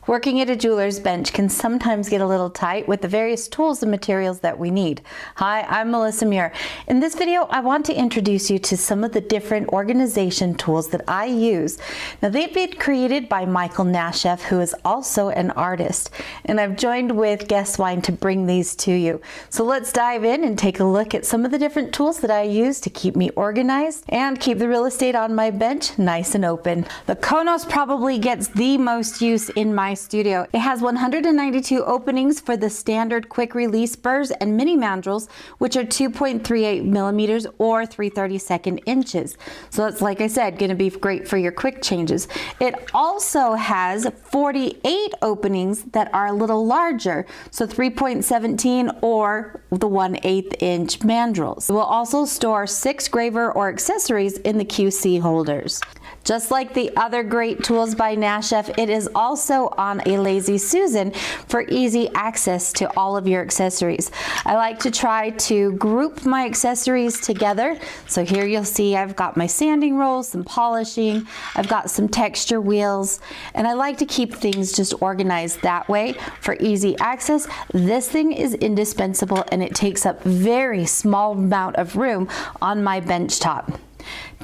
Working at a jeweler's bench can sometimes get a little tight with the various tools and materials that we need. Hi, I'm Melissa Muir. In this video, I want to introduce you to some of the different organization tools that I use. Now, they've been created by Michael Nashef, who is also an artist, and I've joined with Gesswein to bring these to you. So let's dive in and take a look at some of the different tools that I use to keep me organized and keep the real estate on my bench nice and open. The Konos probably gets the most use in my studio. It has 192 openings for the standard quick release burs and mini mandrels, which are 2.38 millimeters or 3/32 inches. So that's, like I said, going to be great for your quick changes. It also has 48 openings that are a little larger, so 3.17 or the 1/8 inch mandrels. It will also store 6 graver or accessories in the QC holders. Just like the other great tools by Nashef, it is also on a Lazy Susan for easy access to all of your accessories. I like to try to group my accessories together. So here you'll see I've got my sanding rolls, some polishing, I've got some texture wheels, and I like to keep things just organized that way for easy access. This thing is indispensable and it takes up very small amount of room on my bench top.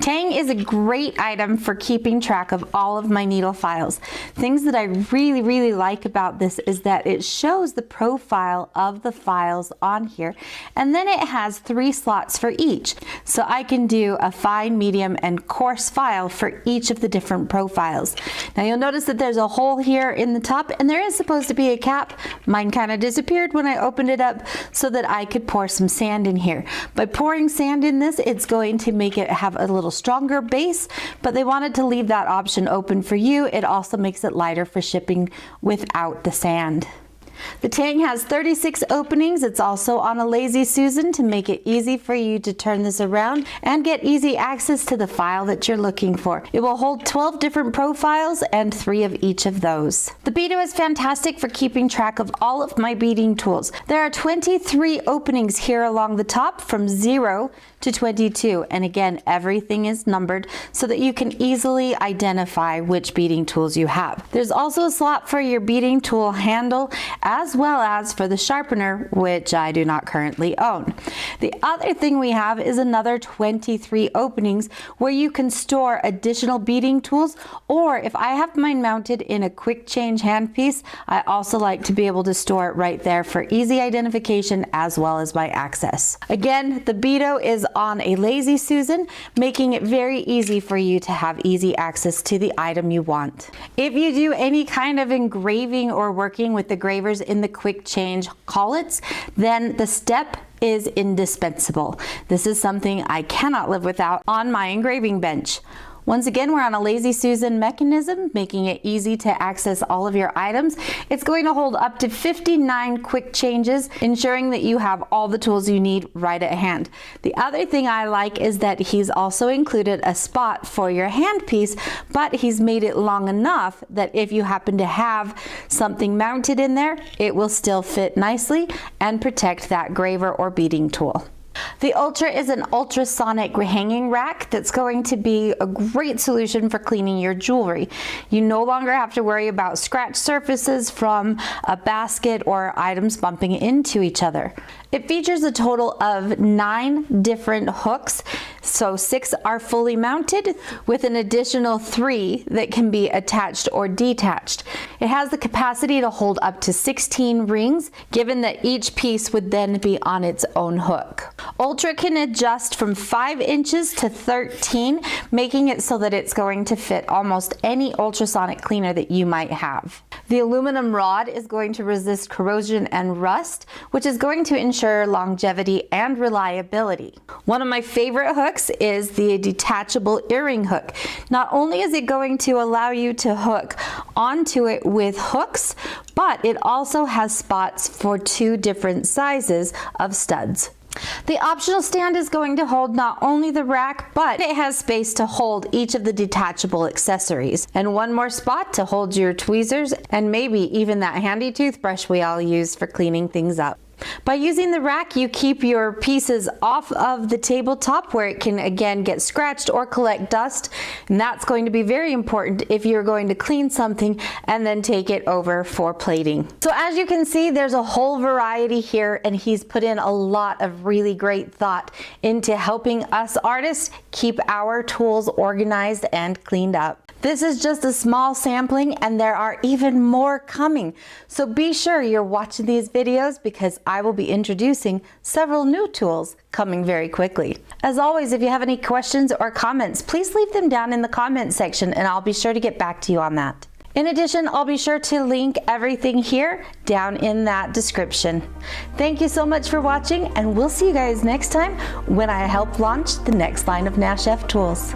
Tang is a great item for keeping track of all of my needle files. Things that I really like about this is that it shows the profile of the files on here, and then it has 3 slots for each. So I can do a fine, medium, and coarse file for each of the different profiles. Now you'll notice that there's a hole here in the top, and there is supposed to be a cap. Mine kind of disappeared when I opened it up so that I could pour some sand in here. By pouring sand in this, it's going to make it have a little stronger base, but they wanted to leave that option open for you. It also makes it lighter for shipping without the sand. The Tang has 36 openings. It's also on a Lazy Susan to make it easy for you to turn this around and get easy access to the file that you're looking for. It will hold 12 different profiles and 3 of each of those. The Beto is fantastic for keeping track of all of my beading tools. There are 23 openings here along the top from 0 to 22, and again, everything is numbered so that you can easily identify which beading tools you have. There's also a slot for your beading tool handle as well as for the sharpener, which I do not currently own. The other thing we have is another 23 openings where you can store additional beading tools, or if I have mine mounted in a quick change handpiece, I also like to be able to store it right there for easy identification as well as my access. Again, the Beto is on a Lazy Susan, making it very easy for you to have easy access to the item you want. If you do any kind of engraving or working with the gravers in the quick change collets, then the step is indispensable. This is something I cannot live without on my engraving bench. Once again, we're on a Lazy Susan mechanism, making it easy to access all of your items. It's going to hold up to 59 quick changes, ensuring that you have all the tools you need right at hand. The other thing I like is that he's also included a spot for your handpiece, but he's made it long enough that if you happen to have something mounted in there, it will still fit nicely and protect that graver or beading tool. The Ultra is an ultrasonic hanging rack that's going to be a great solution for cleaning your jewelry. You no longer have to worry about scratch surfaces from a basket or items bumping into each other. It features a total of 9 different hooks, so 6 are fully mounted with an additional 3 that can be attached or detached. It has the capacity to hold up to 16 rings, given that each piece would then be on its own hook. Ultra can adjust from 5 inches to 13, making it so that it's going to fit almost any ultrasonic cleaner that you might have. The aluminum rod is going to resist corrosion and rust, which is going to ensure longevity and reliability. One of my favorite hooks is the detachable earring hook. Not only is it going to allow you to hook onto it with hooks, but it also has spots for 2 different sizes of studs. The optional stand is going to hold not only the rack, but it has space to hold each of the detachable accessories, and one more spot to hold your tweezers and maybe even that handy toothbrush we all use for cleaning things up. By using the rack, you keep your pieces off of the tabletop where it can again get scratched or collect dust, and that's going to be very important if you're going to clean something and then take it over for plating. So as you can see, there's a whole variety here, and he's put in a lot of really great thought into helping us artists keep our tools organized and cleaned up. This is just a small sampling, and there are even more coming. So be sure you're watching these videos because I will be introducing several new tools coming very quickly. As always, if you have any questions or comments, please leave them down in the comment section and I'll be sure to get back to you on that. In addition, I'll be sure to link everything here down in that description. Thank you so much for watching, and we'll see you guys next time when I help launch the next line of Nashef tools.